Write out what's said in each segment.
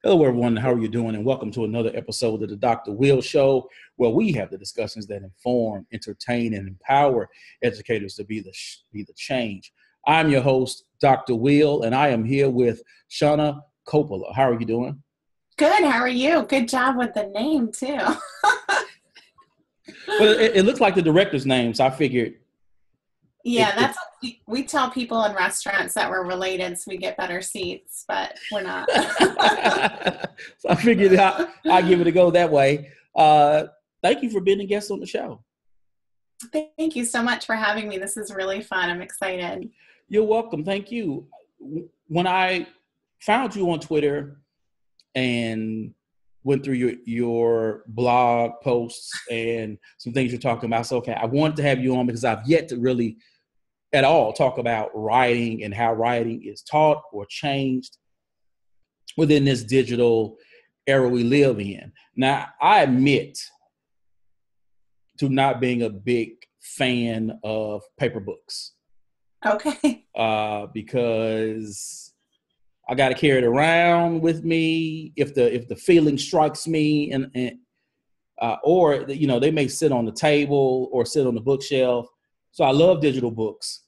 Hello, everyone. How are you doing? And welcome to another episode of the Dr. Will Show, where we have the discussions that inform, entertain, and empower educators to be the change. I'm your host, Dr. Will, and I am here with Shawna Coppola. How are you doing? Good. How are you? Good job with the name, too. Well, it looks like the director's name, so I figured. Yeah, that's what we tell people in restaurants that we're related so we get better seats, but we're not. So I figured I'd give it a go that way. Thank you for being a guest on the show. Thank you so much for having me. This is really fun. I'm excited. You're welcome. Thank you. When I found you on Twitter and went through your blog posts and some things you're talking about, so okay, I wanted to have you on because I've yet to really at all talk about writing and how writing is taught or changed within this digital era we live in. Now, I admit to not being a big fan of paper books. Okay. Because I got to carry it around with me if the feeling strikes me, or they may sit on the table or sit on the bookshelf. So I love digital books.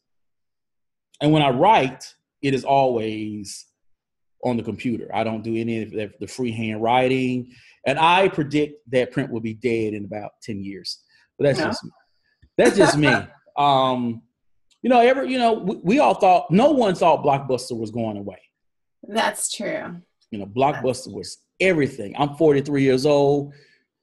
And when I write, it is always on the computer. I don't do any of the freehand writing. And I predict that print will be dead in about 10 years. But that's just me. We all thought, no one thought Blockbuster was going away. That's true. Blockbuster was everything. I'm 43 years old.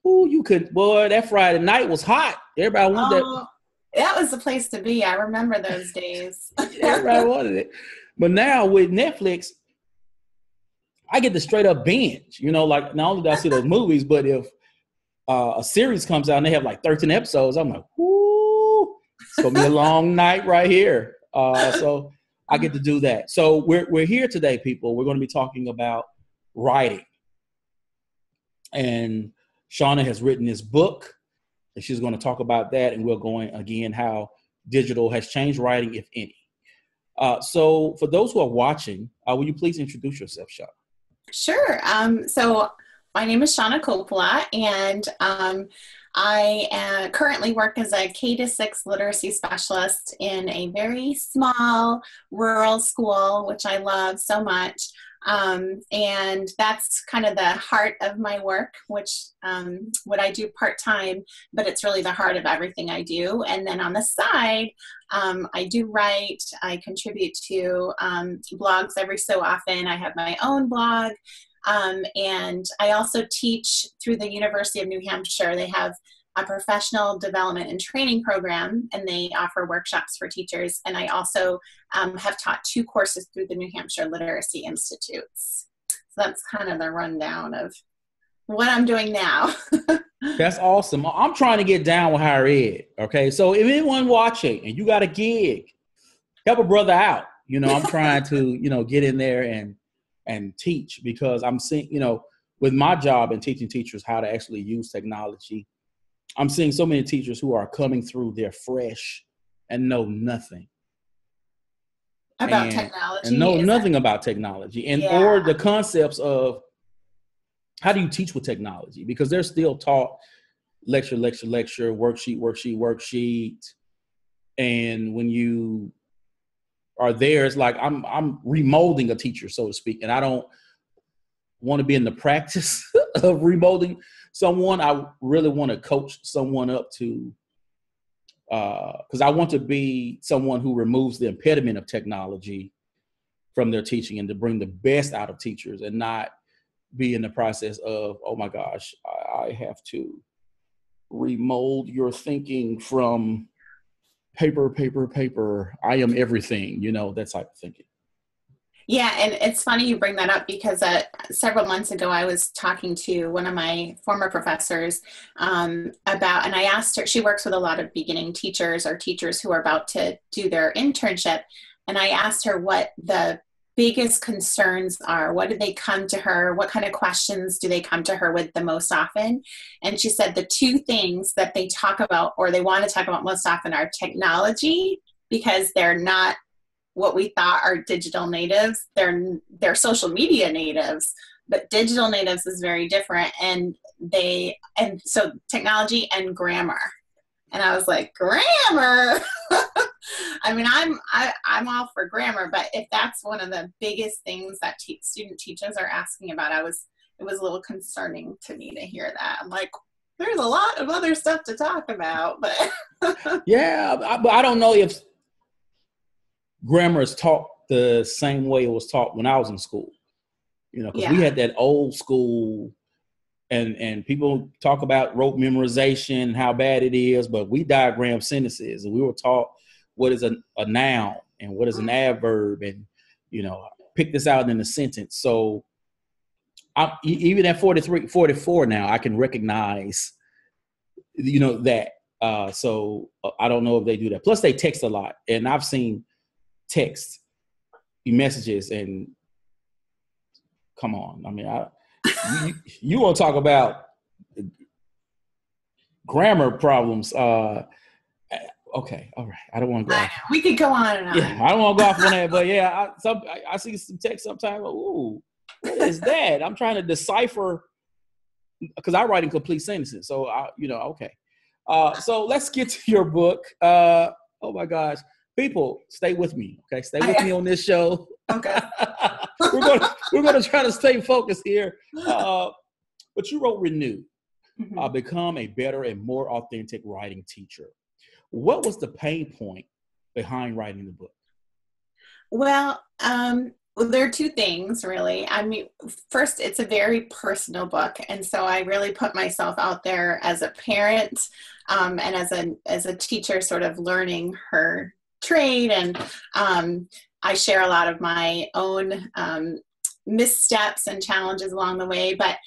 Ooh, that Friday night was hot. Everybody wanted that. That was the place to be. I remember those days. Everybody wanted it. But now with Netflix, I get the straight up binge. Like not only do I see those movies, but if a series comes out and they have like 13 episodes, I'm like, whoo, it's going to be a long night right here. So I get to do that. So we're here today, people. We're going to be talking about writing. And Shawna has written this book. And she's going to talk about that, and we're going, again, how digital has changed writing, if any. So for those who are watching, will you please introduce yourself, Shawna? Sure. So my name is Shawna Coppola, and I currently work as a K-6 literacy specialist in a very small rural school, which I love so much. And that's kind of the heart of my work, which what I do part-time, but it's really the heart of everything I do. And then on the side, I do write, I contribute to blogs every so often. I have my own blog. And I also teach through the University of New Hampshire. They have a professional development and training program, and they offer workshops for teachers. And I also have taught 2 courses through the New Hampshire Literacy Institutes. So that's kind of the rundown of what I'm doing now. That's awesome. I'm trying to get down with higher ed. Okay. So if anyone watching and you got a gig, help a brother out. I'm trying to, get in there and teach, because I'm seeing, with my job and teaching teachers how to actually use technology, I'm seeing so many teachers who are coming through, they're fresh and know nothing about technology. And know nothing about technology or the concepts of how do you teach with technology, because they're still taught lecture, worksheet. And when you are there, it's like I'm remolding a teacher, so to speak. And I don't want to be in the practice of remolding someone. I really want to coach someone up to, because I want to be someone who removes the impediment of technology from their teaching and to bring the best out of teachers and not be in the process of, oh my gosh, I have to remold your thinking from paper. I am everything, that type of thinking. Yeah, and it's funny you bring that up, because several months ago I was talking to one of my former professors and I asked her, she works with a lot of beginning teachers or teachers who are about to do their internship, and I asked her what the biggest concerns are. What do they come to her? What kind of questions do they come to her with the most often? And she said the 2 things that they talk about or they want to talk about most often are technology, because they're not what we thought are digital natives. They're social media natives, but digital natives is very different. And so technology and grammar. And I was like, grammar? I mean, I'm all for grammar, but if that's one of the biggest things that student teachers are asking about, it was a little concerning to me to hear that. I'm like, there's a lot of other stuff to talk about, but yeah, but I don't know if grammar is taught the same way it was taught when I was in school. You know, because we had that old school, and people talk about rote memorization, how bad it is, but we diagram sentences, and we were taught what is a noun and what is an adverb, and, you know, pick this out in a sentence. So even at 43, 44 now, I can recognize, you know, that. So I don't know if they do that. Plus they text a lot, and I've seen text messages, and come on. I mean, you want to talk about grammar problems. Okay. All right. I don't want to go off. We could go on and on. Yeah, I don't want to go off on that, but yeah, I see some text sometimes. Ooh, what is that? I'm trying to decipher, because I write in complete sentences. So, okay. So let's get to your book. Oh my gosh. People, stay with me. Okay. Stay with me on this show. Okay. we're going to try to stay focused here. But you wrote Renew, Become a Better and More Authentic Writing Teacher. What was the pain point behind writing the book? Well, there are two things, really. I mean, first, it's a very personal book. And so I really put myself out there as a parent, and as a teacher, sort of learning her trade. And I share a lot of my own missteps and challenges along the way. But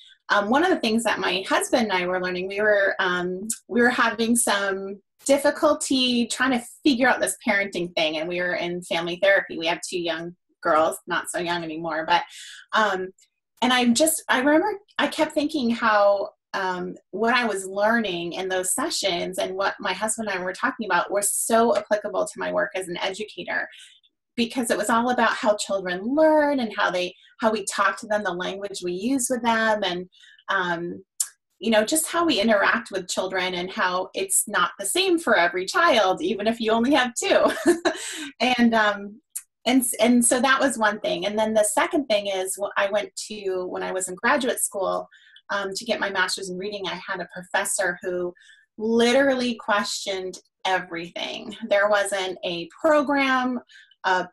one of the things that my husband and I were learning, we were having some difficulty trying to figure out this parenting thing, and we were in family therapy. We have 2 young girls, not so young anymore, but and I remember I kept thinking how what I was learning in those sessions and what my husband and I were talking about were so applicable to my work as an educator, because it was all about how children learn and how we talk to them, the language we use with them, and just how we interact with children, and how it's not the same for every child, even if you only have 2. And so that was one thing. And then the second thing is, I went to, when I was in graduate school, to get my master's in reading, I had a professor who literally questioned everything. There wasn't a program, a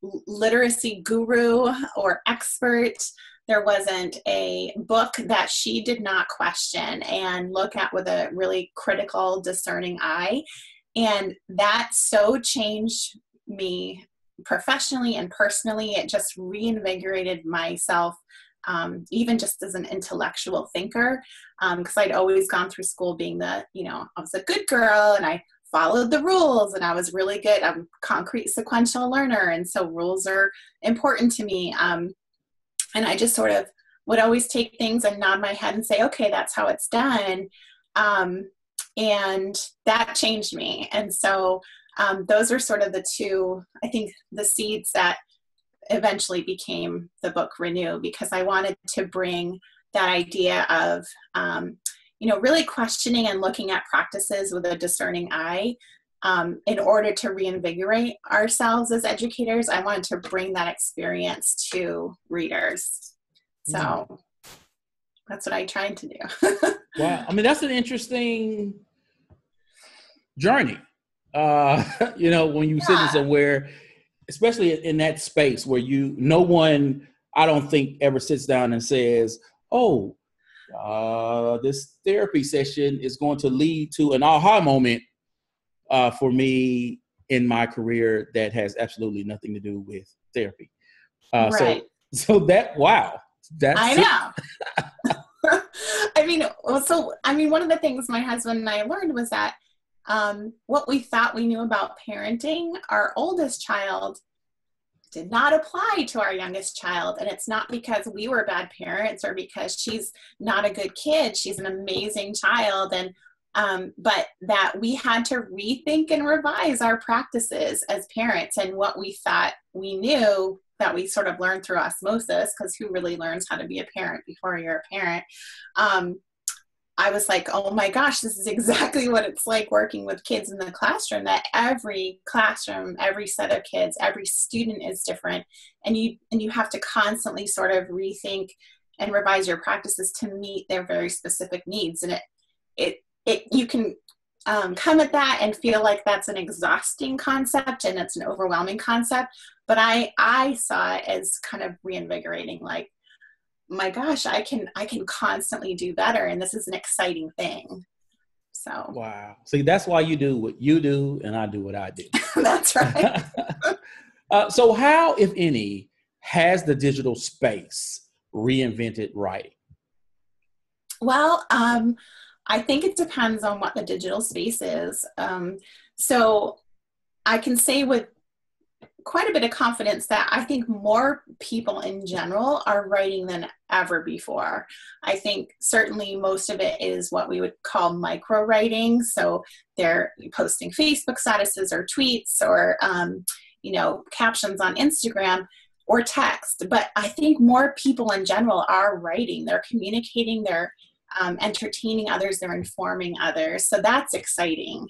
literacy guru or expert. There wasn't a book that she did not question and look at with a really critical, discerning eye. And that so changed me professionally and personally. It just reinvigorated myself, even just as an intellectual thinker, because I'd always gone through school being I was a good girl, and I followed the rules, and I was really good. I'm a concrete sequential learner, and so rules are important to me. And I just sort of would always take things and nod my head and say, okay, that's how it's done. And that changed me. And so those are sort of the two, I think, the seeds that eventually became the book Renew, because I wanted to bring that idea of, really questioning and looking at practices with a discerning eye. In order to reinvigorate ourselves as educators, I wanted to bring that experience to readers. So that's what I tried to do. Wow. I mean, that's an interesting journey. When you sit in somewhere, especially in that space where no one, I don't think, ever sits down and says, oh, this therapy session is going to lead to an aha moment for me in my career that has absolutely nothing to do with therapy. Right. So that, wow. I know. One of the things my husband and I learned was that what we thought we knew about parenting, our oldest child did not apply to our youngest child. And it's not because we were bad parents or because she's not a good kid. She's an amazing child. And but that we had to rethink and revise our practices as parents, and what we thought we knew that we sort of learned through osmosis, because who really learns how to be a parent before you're a parent? I was like, oh my gosh, this is exactly what it's like working with kids in the classroom, that every classroom, every set of kids, every student is different. And you have to constantly sort of rethink and revise your practices to meet their very specific needs. And you can come at that and feel like that's an exhausting concept and it's an overwhelming concept. But I saw it as kind of reinvigorating, like, my gosh, I can constantly do better, and this is an exciting thing. So wow. See, that's why you do what you do and I do what I do. That's right. So how, if any, has the digital space reinvented writing? Well, I think it depends on what the digital space is. So I can say with quite a bit of confidence that I think more people in general are writing than ever before. I think certainly most of it is what we would call micro writing. So they're posting Facebook statuses or tweets or, captions on Instagram or text. But I think more people in general are writing. They're communicating, they're entertaining others, they're informing others. So that's exciting.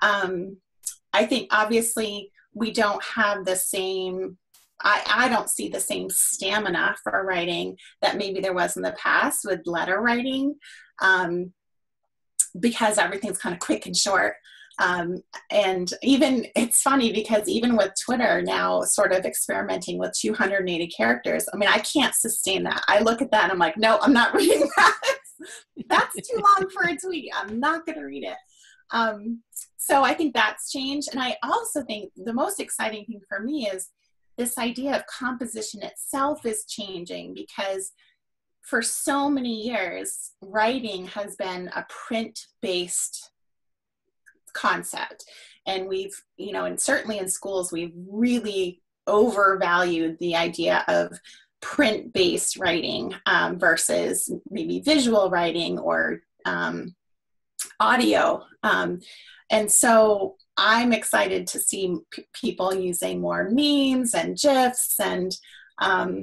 I think obviously we don't have the same, I don't see the same stamina for writing that maybe there was in the past with letter writing, because everything's kind of quick and short. And even, it's funny because even with Twitter now sort of experimenting with 280 characters, I mean, I can't sustain that. I look at that and I'm like, no, I'm not reading that. That's too long for a tweet. I'm not going to read it. So I think that's changed. And I also think the most exciting thing for me is this idea of composition itself is changing, because for so many years, writing has been a print-based concept. And we've, and certainly in schools, we've really overvalued the idea of print-based writing versus maybe visual writing or audio. And so I'm excited to see people using more memes and GIFs. And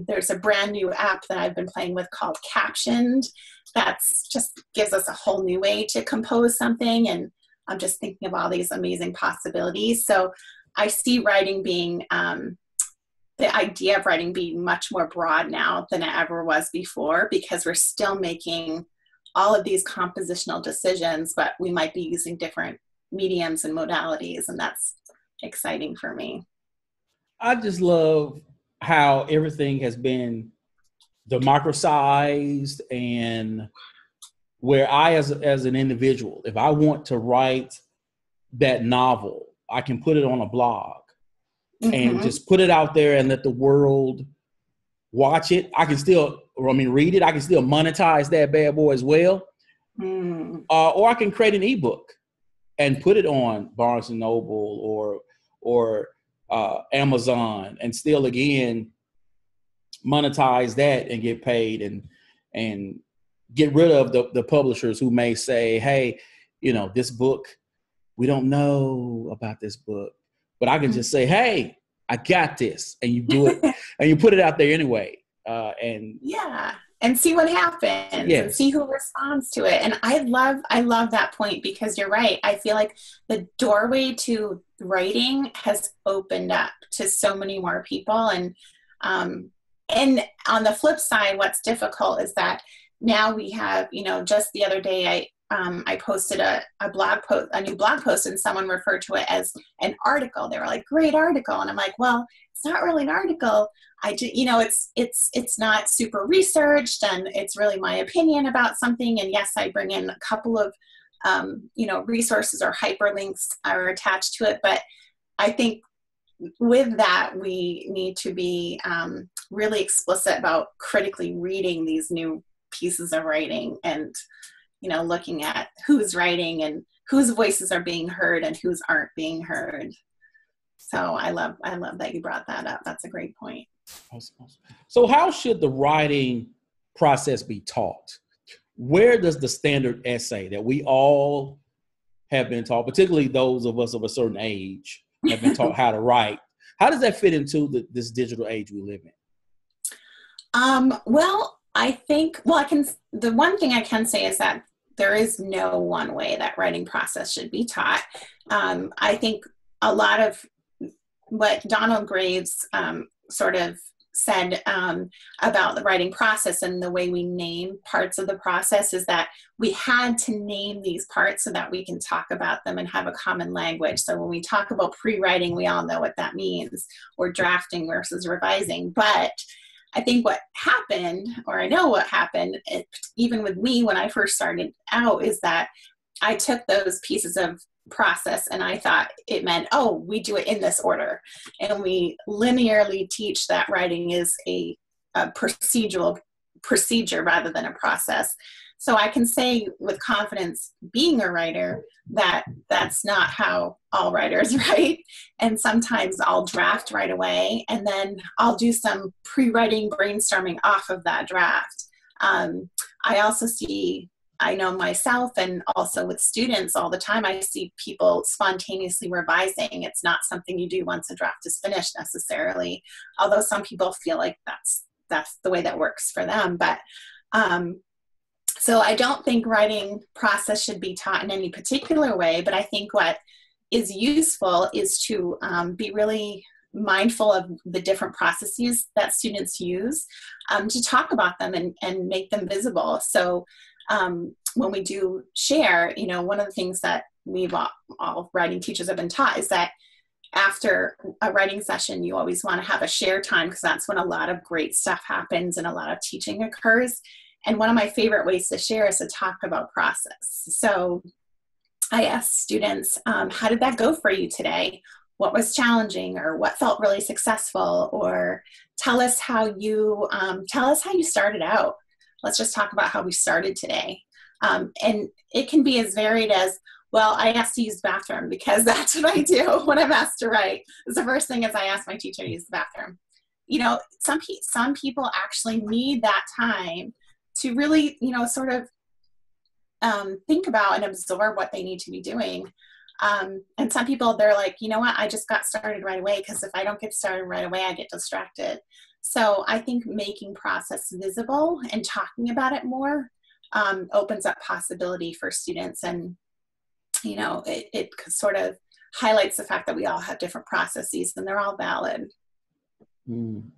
there's a brand new app that I've been playing with called Captioned. That's just gives us a whole new way to compose something. And I'm just thinking of all these amazing possibilities. So I see writing being, the idea of writing being much more broad now than it ever was before, because we're still making all of these compositional decisions, but we might be using different mediums and modalities, and that's exciting for me. I just love how everything has been democratized, and where I, as an individual, if I want to write that novel, I can put it on a blog and just put it out there and let the world watch it. I can still, read it. I can still monetize that bad boy as well. Or I can create an ebook and put it on Barnes and Noble or Amazon, and still again monetize that and get paid, and get rid of the publishers who may say, hey, this book, we don't know about this book, but I can just say, hey, I got this, and you do it and you put it out there anyway. And see what happens. Yes. And see who responds to it. And I love that point, because you're right. I feel like the doorway to writing has opened up to so many more people. And on the flip side, what's difficult is that now we have, just the other day, I posted a new blog post, and someone referred to it as an article. They were like, great article. And I'm like, well, it's not really an article. It's not super researched, and it's really my opinion about something. And yes, I bring in a couple of, resources or hyperlinks are attached to it. But I think with that, we need to be really explicit about critically reading these new pieces of writing, and looking at who's writing and whose voices are being heard and whose aren't being heard. So I love that you brought that up. That's a great point. Awesome. So how should the writing process be taught? Where does the standard essay that we all have been taught, particularly those of us of a certain age, have been taught how to write. How does that fit into this digital age we live in? Well, the one thing I can say is that there is no one way that writing process should be taught. I think a lot of what Donald Graves sort of said about the writing process and the way we name parts of the process is that we had to name these parts so that we can talk about them and have a common language. So when we talk about pre-writing, we all know what that means, or drafting versus revising. But I think what happened, or I know what happened, even with me when I first started out, is that I took those pieces of process and I thought it meant, oh, we do it in this order. And we linearly teach that writing is a procedural procedure rather than a process. So I can say with confidence, being a writer, that that's not how all writers write. And sometimes I'll draft right away and then I'll do some pre-writing brainstorming off of that draft. I know myself, and also with students all the time, I see people spontaneously revising. It's not something you do once a draft is finished necessarily, although some people feel like that's the way that works for them. But so I don't think writing process should be taught in any particular way, but I think what is useful is to be really mindful of the different processes that students use, to talk about them and make them visible. So when we do share, one of the things that we've all writing teachers have been taught is that after a writing session, you always want to have a share time, because that's when a lot of great stuff happens and a lot of teaching occurs. And one of my favorite ways to share is to talk about process. So I ask students, how did that go for you today? What was challenging, or what felt really successful? Or tell us how you started out. Let's just talk about how we started today. And it can be as varied as, well, I asked to use the bathroom, because that's what I do when I'm asked to write. The first thing is I ask my teacher to use the bathroom. Some people actually need that time to really, sort of think about and absorb what they need to be doing. And some people, they're like, you know what, I just got started right away, because if I don't get started right away, I get distracted. So I think making process visible and talking about it more opens up possibility for students. And, it sort of highlights the fact that we all have different processes and they're all valid. I'm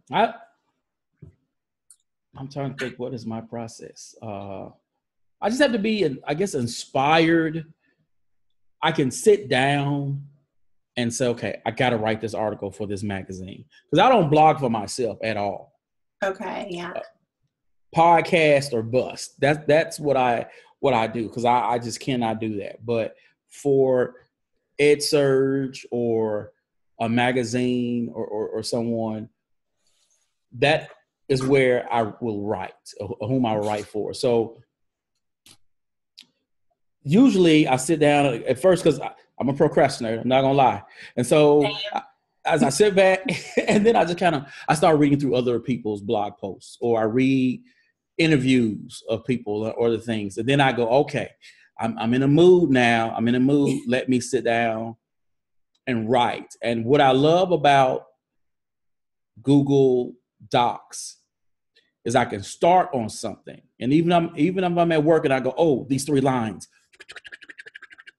trying to think, what is my process? I just have to be, inspired. I can sit down and say, okay, I got to write this article for this magazine, because I don't blog for myself at all. Okay, yeah. Podcast or bust. That's what I do, because I just cannot do that. But for EdSurge or a magazine or someone, that is where I will write, or whom I will write for. So usually I sit down at first, because I'm a procrastinator, I'm not gonna lie. And so as I sit back and then I start reading through other people's blog posts, or I read interviews of people or the things. And then I go, okay, I'm in a mood now. I'm in a mood. Let me sit down and write. And what I love about Google Docs is I can start on something. And even if I'm at work and I go, oh, these 3 lines.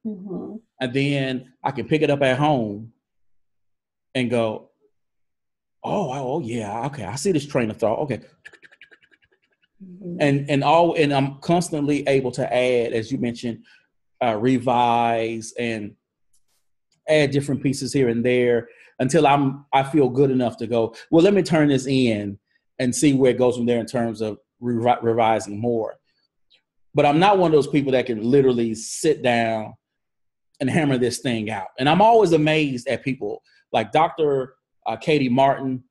Mm-hmm. And then I can pick it up at home and go, oh yeah, okay, I see this train of thought. Okay. Mm-hmm. And I'm constantly able to add, as you mentioned, revise and add different pieces here and there until I feel good enough to go, well, let me turn this in and see where it goes from there in terms of revising more. But I'm not one of those people that can literally sit down and hammer this thing out. And I'm always amazed at people like Dr. Katie Martin,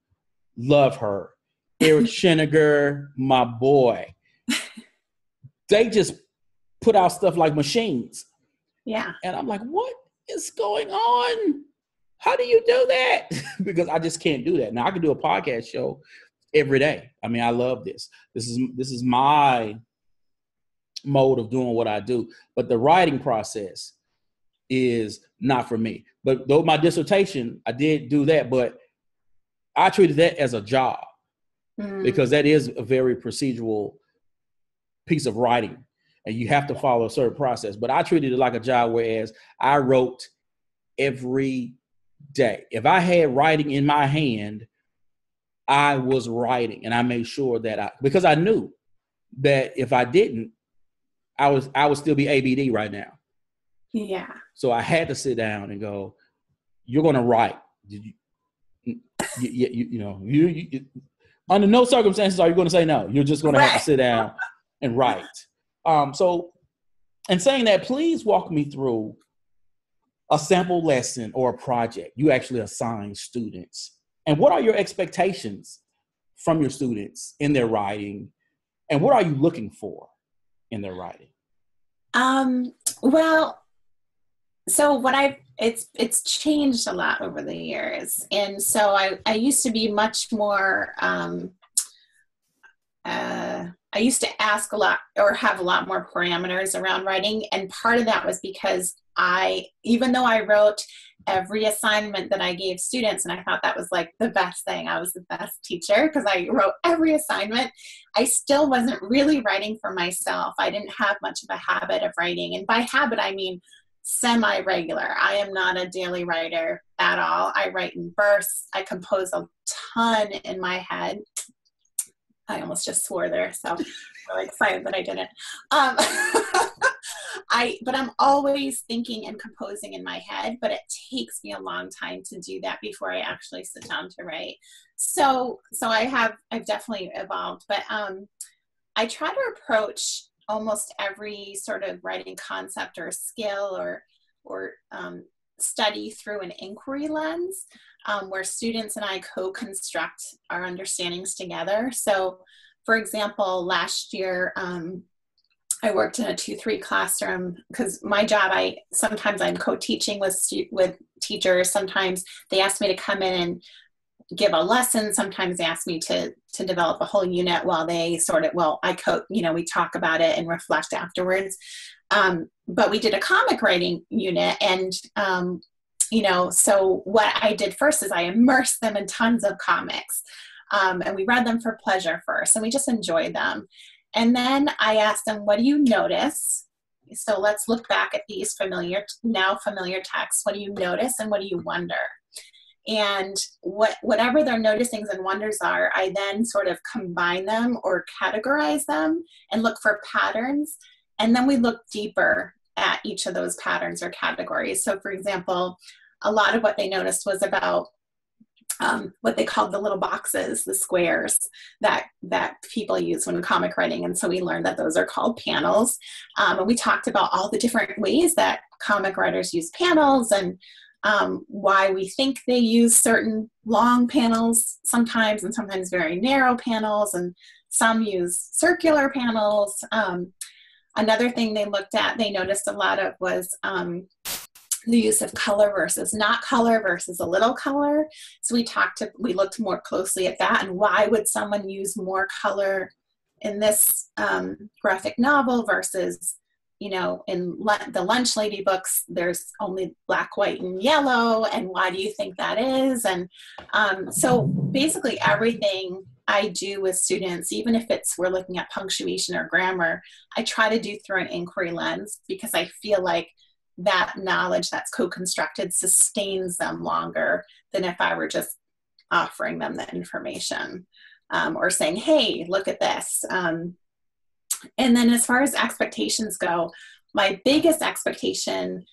love her. Eric Schenniger, my boy. They just put out stuff like machines. Yeah. And I'm like, what is going on? How do you do that? Because I just can't do that. Now I can do a podcast show every day. I mean, I love this. This is my mode of doing what I do. But the writing process, is not for me. But though my dissertation, I did do that, but I treated that as a job because that is a very procedural piece of writing and you have to follow a certain process. But I treated it like a job, whereas I wrote every day. If I had writing in my hand, I was writing, and I made sure that because I knew that if I didn't, I would still be ABD right now. Yeah. So I had to sit down and go, you're going to write. You under no circumstances are you going to say no. You're just going to have to sit down and write. So in saying that, please walk me through a sample lesson or a project you actually assign students. And what are your expectations from your students in their writing? And what are you looking for in their writing? Well, so it's changed a lot over the years. And so I used to be much more, I used to ask a lot or have a lot more parameters around writing. And part of that was because even though I wrote every assignment that I gave students, and I thought that was like the best thing, I was the best teacher because I wrote every assignment, I still wasn't really writing for myself. I didn't have much of a habit of writing. And by habit, I mean semi-regular. I am not a daily writer at all. I write in bursts. I compose a ton in my head. I almost just swore there, so I'm really excited that I didn't. But I'm always thinking and composing in my head, but it takes me a long time to do that before I actually sit down to write. So I've definitely evolved, but I try to approach almost every sort of writing concept or skill or study through an inquiry lens, where students and I co-construct our understandings together. So, for example, last year, I worked in a 2-3 classroom because my job, sometimes I'm co-teaching with teachers. Sometimes they ask me to come in and give a lesson. Sometimes they ask me to develop a whole unit while they we talk about it and reflect afterwards. But we did a comic writing unit, and so what I did first is I immersed them in tons of comics, and we read them for pleasure first, and we just enjoyed them. And then I asked them, what do you notice? So let's look back at these familiar texts. What do you notice and what do you wonder? And whatever their noticings and wonders are, I then sort of combine them or categorize them and look for patterns. And then we look deeper at each of those patterns or categories. So for example, a lot of what they noticed was about what they called the little boxes, the squares that people use when comic writing. And so we learned that those are called panels. And we talked about all the different ways that comic writers use panels and why we think they use certain long panels sometimes and sometimes very narrow panels, and some use circular panels. Another thing they noticed a lot of was the use of color versus not color versus a little color. So we looked more closely at that, and why would someone use more color in this graphic novel versus, in the Lunch Lady books, there's only black, white, and yellow, and why do you think that is? And so basically everything I do with students, even if we're looking at punctuation or grammar, I try to do through an inquiry lens, because I feel like that knowledge that's co-constructed sustains them longer than if I were just offering them the information or saying, hey, look at this. And then as far as expectations go, my biggest expectation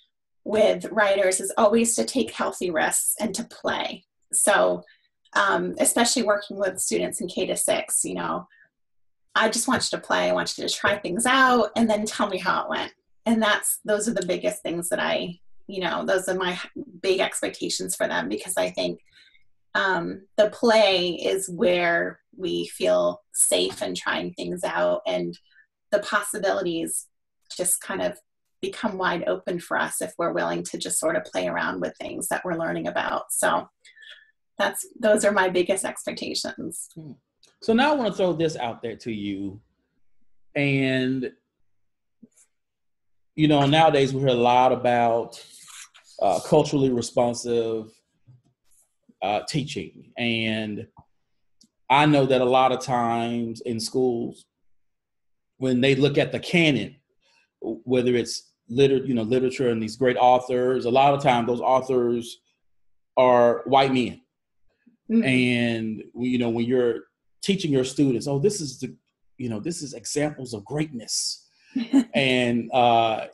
with writers is always to take healthy risks and to play. So especially working with students in K-6, I just want you to play. I want you to try things out and then tell me how it went. And those are the biggest things that those are my big expectations for them, because I think the play is where we feel safe in trying things out, and the possibilities just kind of become wide open for us if we're willing to just sort of play around with things that we're learning about. So those are my biggest expectations. So now I want to throw this out there to you. And nowadays we hear a lot about culturally responsive teaching. And I know that a lot of times in schools, when they look at the canon, whether it's literature and these great authors, a lot of times those authors are white men. Mm-hmm. And when you're teaching your students, this is examples of greatness. And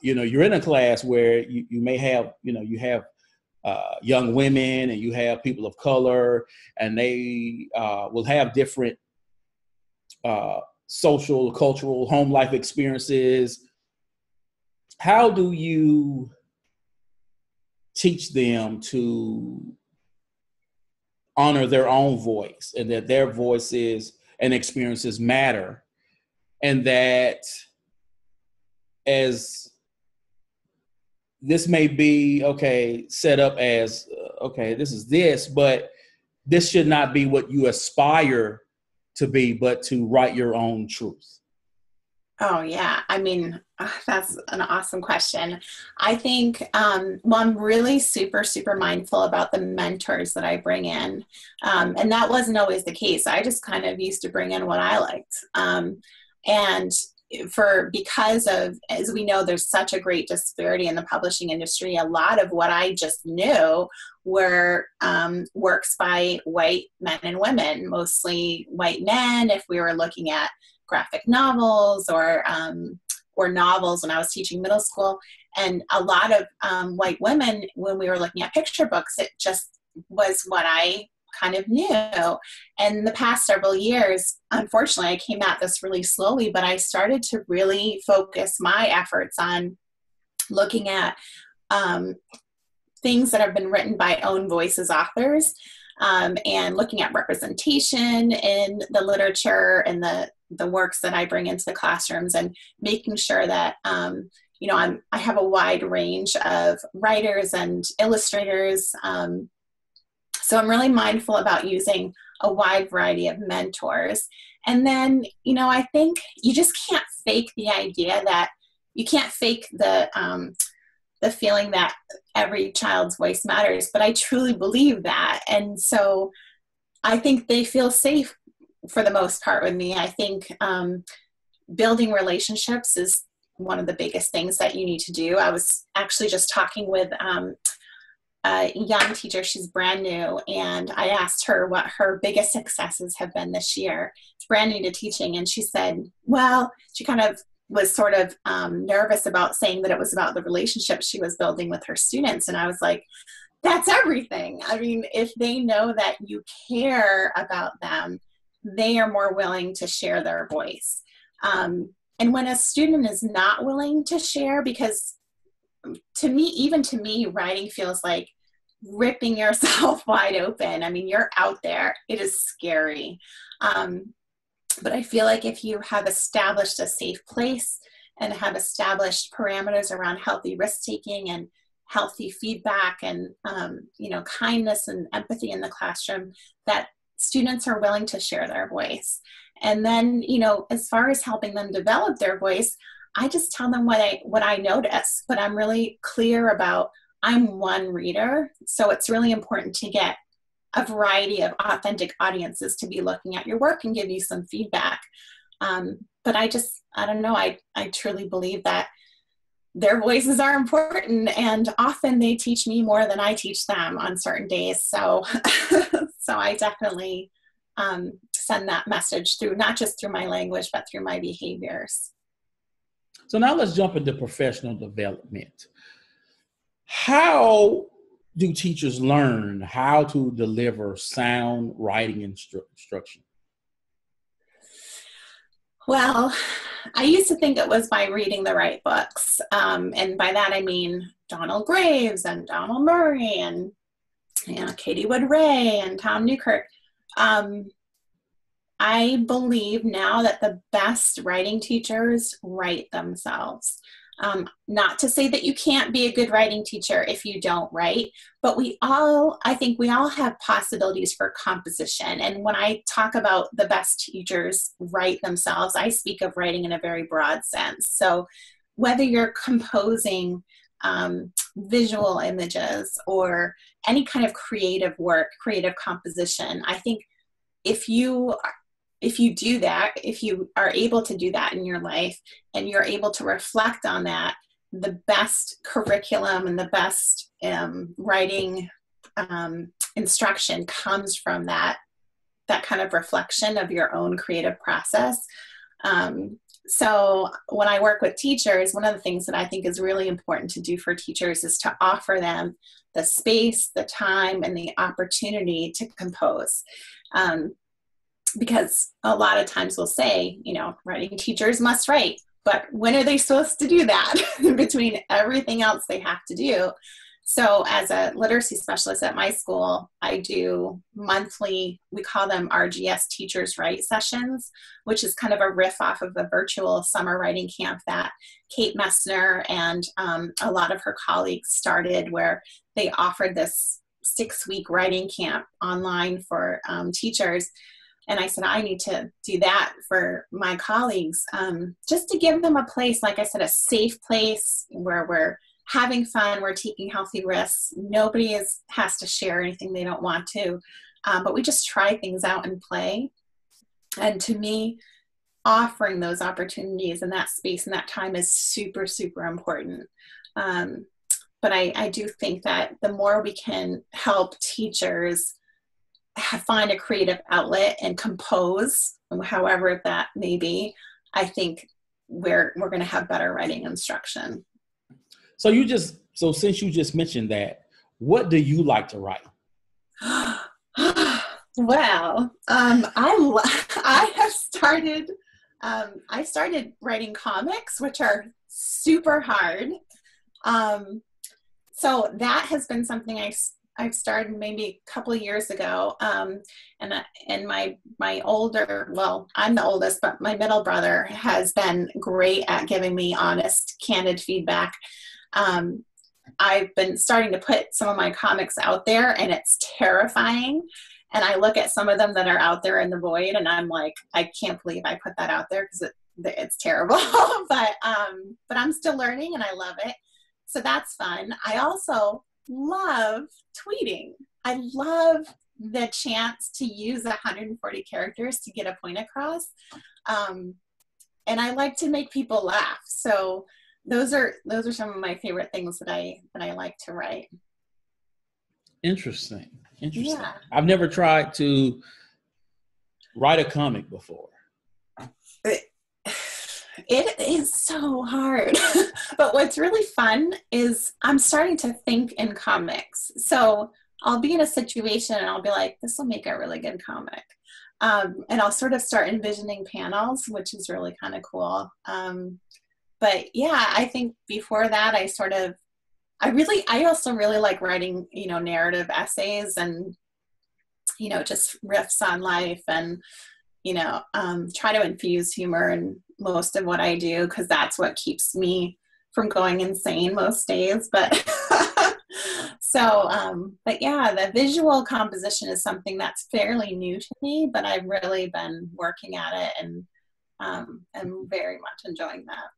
you're in a class where you may have you have young women and you have people of color, and they will have different social, cultural, home life experiences. How do you teach them to honor their own voice, and that their voices and experiences matter, and that as this may be set up as this is this, but this should not be what you aspire to be, but to write your own truth? Oh, yeah. I mean, that's an awesome question. I think, I'm really super, super mindful about the mentors that I bring in. And that wasn't always the case. I just kind of used to bring in what I liked. And because of, as we know, there's such a great disparity in the publishing industry, a lot of what I just knew were works by white men and women, mostly white men, if we were looking at graphic novels or novels when I was teaching middle school, and a lot of white women when we were looking at picture books. It just was what I kind of knew. And the past several years, unfortunately, I came at this really slowly, but I started to really focus my efforts on looking at things that have been written by own voices authors, and looking at representation in the literature and the works that I bring into the classrooms, and making sure that, I have a wide range of writers and illustrators. So I'm really mindful about using a wide variety of mentors. And then, I think you just can't fake the idea that you can't fake the feeling that every child's voice matters, but I truly believe that. And so I think they feel safe for the most part with me. I think building relationships is one of the biggest things that you need to do. I was actually just talking with a young teacher. She's brand new, and I asked her what her biggest successes have been this year. It's brand new to teaching, and she said, well, she kind of was sort of nervous about saying that it was about the relationship she was building with her students. And I was like, that's everything. I mean, if they know that you care about them, they are more willing to share their voice. And when a student is not willing to share, because even to me, writing feels like ripping yourself wide open. I mean, you're out there. It is scary. But I feel like if you have established a safe place and have established parameters around healthy risk-taking and healthy feedback and, kindness and empathy in the classroom, that students are willing to share their voice. And then, as far as helping them develop their voice, I just tell them what I notice, but I'm really clear about I'm one reader. So it's really important to get a variety of authentic audiences to be looking at your work and give you some feedback. But I don't know, I truly believe that their voices are important, and often they teach me more than I teach them on certain days. So, so I definitely send that message through, not just through my language, but through my behaviors. So now let's jump into professional development. How do teachers learn how to deliver sound writing instruction? Well, I used to think it was by reading the right books. And by that, I mean Donald Graves and Donald Murray and Katie Wood Ray and Tom Newkirk. I believe now that the best writing teachers write themselves. Not to say that you can't be a good writing teacher if you don't write, but I think we all have possibilities for composition. And when I talk about the best teachers write themselves, I speak of writing in a very broad sense. So whether you're composing visual images, or any kind of creative work, creative composition. I think if you do that, if you are able to do that in your life and you're able to reflect on that, the best curriculum and the best writing instruction comes from that kind of reflection of your own creative process. So when I work with teachers, one of the things that I think is really important to do for teachers is to offer them the space, the time, and the opportunity to compose. Because a lot of times we'll say, writing teachers must write, but when are they supposed to do that between everything else they have to do? So as a literacy specialist at my school, I do monthly, we call them RGS Teachers Write sessions, which is kind of a riff off of the virtual summer writing camp that Kate Messner and a lot of her colleagues started, where they offered this 6-week writing camp online for teachers. And I said, I need to do that for my colleagues, just to give them a place, like I said, a safe place where we're having fun, we're taking healthy risks. Nobody has to share anything they don't want to, but we just try things out and play. And to me, offering those opportunities and that space and that time is super, super important. But I do think that the more we can help teachers find a creative outlet and compose, however that may be, I think we're going to have better writing instruction. So since you just mentioned that, what do you like to write? Well, I started writing comics, which are super hard. So that has been something I've started maybe a couple of years ago. And my older, well, I'm the oldest, but my middle brother has been great at giving me honest, candid feedback. I've been starting to put some of my comics out there, and it's terrifying. And I look at some of them that are out there in the void, and I'm like, I can't believe I put that out there, because it's terrible. but I'm still learning, and I love it. So that's fun. I also love tweeting. I love the chance to use 140 characters to get a point across. And I like to make people laugh. So those are some of my favorite things that I like to write. Interesting. Yeah. I've never tried to write a comic before. It is so hard. But what's really fun is I'm starting to think in comics. So I'll be in a situation and I'll be like, this will make a really good comic. And I'll sort of start envisioning panels, which is really kind of cool. But yeah, I think before that, I also really like writing, narrative essays and, just riffs on life, and, try to infuse humor in most of what I do, because that's what keeps me from going insane most days. But but yeah, the visual composition is something that's fairly new to me, but I've really been working at it, and I'm very much enjoying that.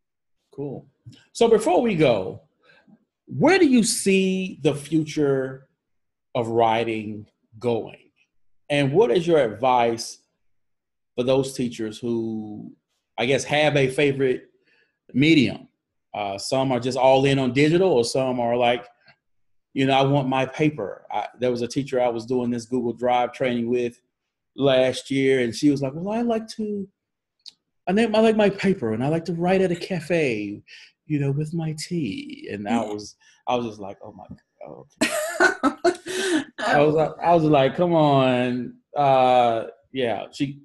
Cool. So before we go, where do you see the future of writing going? And what is your advice for those teachers who, I guess, have a favorite medium? Some are just all in on digital, or some are like, I want my paper. There was a teacher I was doing this Google Drive training with last year, and she was like, well, I like my paper, and I like to write at a cafe, with my tea. And I was just like, oh my God. Okay. I was like, come on. Yeah. She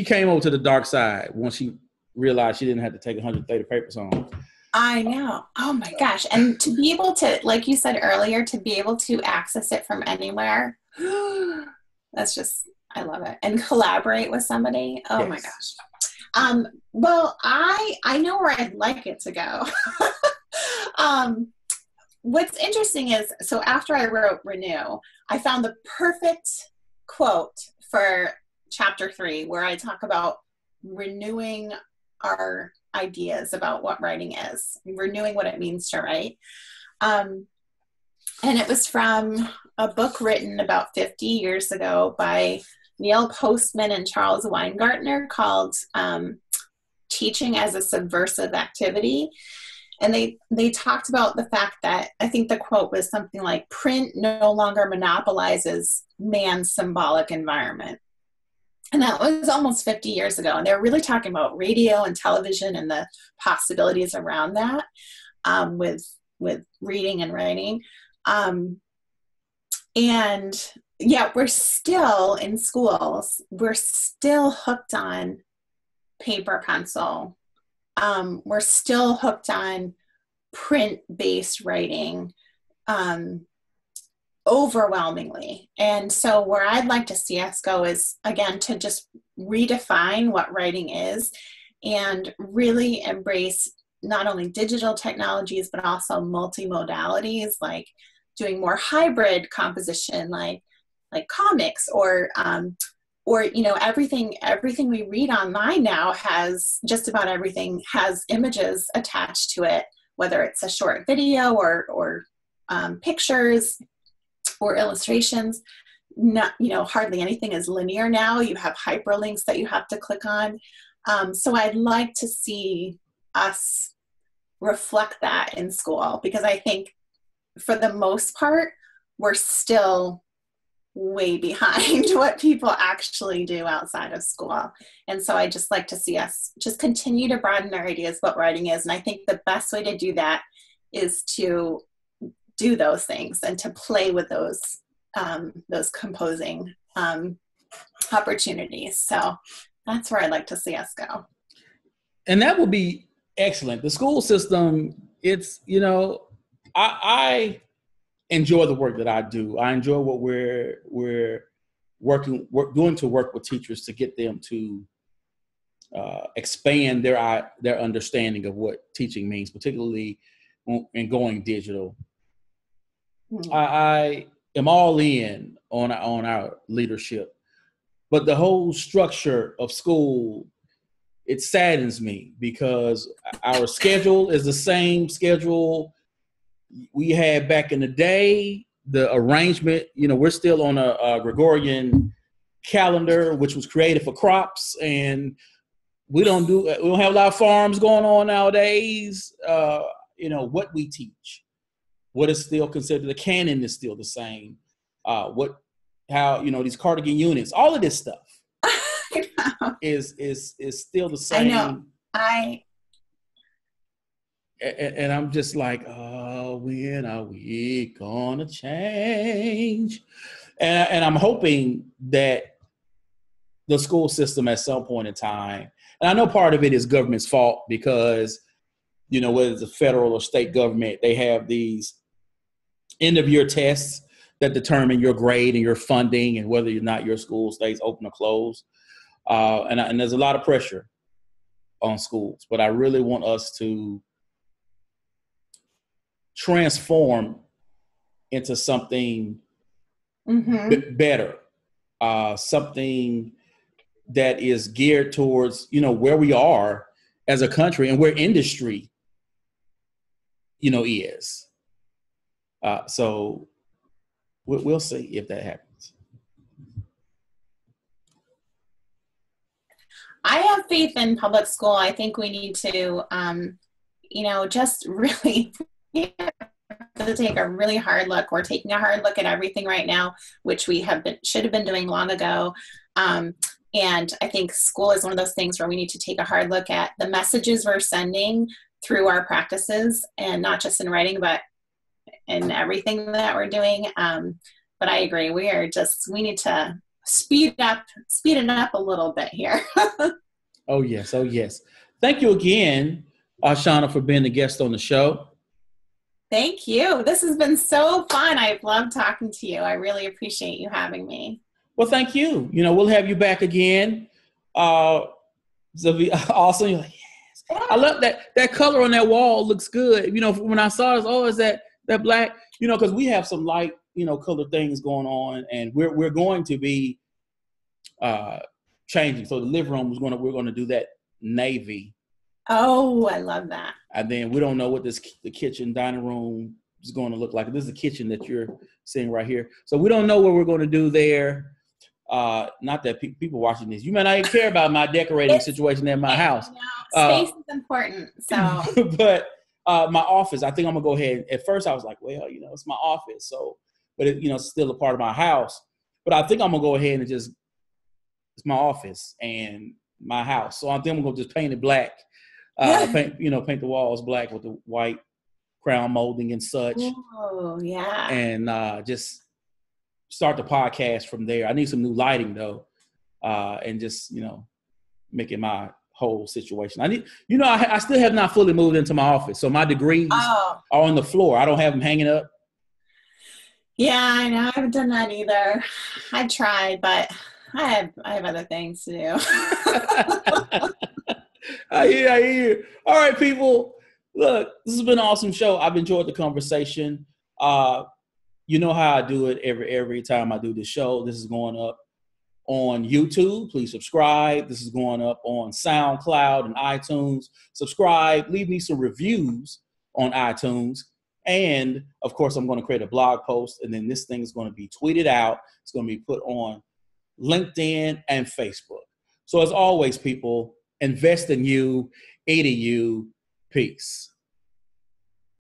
came over to the dark side once she realized she didn't have to take 130 papers home. I know. Oh my gosh. And to be able to, like you said earlier, to be able to access it from anywhere, that's just, I love it. And collaborate with somebody. Oh yes. My gosh. Well, I know where I'd like it to go. What's interesting is, so after I wrote Renew, I found the perfect quote for chapter 3, where I talk about renewing our ideas about what writing is, renewing what it means to write. And it was from a book written about 50 years ago by Neil Postman and Charles Weingartner called Teaching as a Subversive Activity. And they talked about the fact that, I think the quote was something like, print no longer monopolizes man's symbolic environment. And that was almost 50 years ago. And they were really talking about radio and television and the possibilities around that with reading and writing. And yet we're still in schools, we're still hooked on paper, pencil. We're still hooked on print-based writing overwhelmingly. And so where I'd like to see us go is, again, to just redefine what writing is and really embrace not only digital technologies, but also multimodalities, like doing more hybrid composition, like comics, or everything we read online now has, just about everything has images attached to it, whether it's a short video or pictures or illustrations. Not, hardly anything is linear now. You have hyperlinks that you have to click on. So I'd like to see us reflect that in school, because I think for the most part, we're still way behind what people actually do outside of school. And so I just like to see us just continue to broaden our ideas what writing is. And I think the best way to do that is to do those things and to play with those composing opportunities. So that's where I'd like to see us go. And that would be excellent. The school system, it's, I enjoy the work that I do. I enjoy what we're doing to work with teachers to get them to expand their understanding of what teaching means, particularly in going digital. Mm-hmm. I am all in on our leadership, but the whole structure of school, it saddens me, because our schedule is the same schedule we had back in the day. The arrangement, we're still on a Gregorian calendar, which was created for crops, and we don't have a lot of farms going on nowadays. What we teach, what is still considered the canon is still the same. These cardigan units, all of this stuff is still the same. I know. And I'm just like, oh, when are we gonna change? And I'm hoping that the school system at some point in time, and I know part of it is government's fault, because, whether it's a federal or state government, they have these end of year tests that determine your grade and your funding and whether or not your school stays open or closed. And there's a lot of pressure on schools, but I really want us to transform into something better, something that is geared towards, where we are as a country and where industry, is. So we'll see if that happens. I have faith in public school. I think we need to, just really to take a really hard look. We're taking a hard look at everything right now, which we should have been doing long ago. And I think school is one of those things where we need to take a hard look at the messages we're sending through our practices, and not just in writing, but in everything that we're doing. But I agree, we need to speed it up a little bit here. Oh yes. Thank you again, Shawna, for being a guest on the show. Thank you. This has been so fun. I've loved talking to you. I really appreciate you having me. Well, thank you. We'll have you back again. Awesome. You're like, yes. Yeah. I love that color on that wall looks good. When I saw it, is that black? Because we have some light, colored things going on, and we're going to be changing. So the living room we're going to do that navy Oh, I love that. And then we don't know what the kitchen dining room is going to look like. This is the kitchen that you're seeing right here. So we don't know what we're going to do there. Not that people watching this, you may not even care about my decorating situation in my house. Space is important. So, but my office, I think I'm gonna go ahead. At first, I was like, well, it's my office, so, but it's still a part of my house. But I think I'm gonna go ahead and it's my office and my house. So I think I'm gonna just paint it black. Paint the walls black with the white crown molding and such. Oh yeah. And just start the podcast from there. I need some new lighting though, and just make it my whole situation. I still have not fully moved into my office, so my degrees are on the floor. I don't have them hanging up. Yeah, I know. I haven't done that either. I tried, but I have other things to do. I hear. All right, people. Look, this has been an awesome show. I've enjoyed the conversation. You know how I do it every time I do the show. This is going up on YouTube. Please subscribe. This is going up on SoundCloud and iTunes. Subscribe. Leave me some reviews on iTunes. And, of course, I'm going to create a blog post, and then this thing is going to be tweeted out. It's going to be put on LinkedIn and Facebook. So, as always, people, invest in you, eat you. Peace.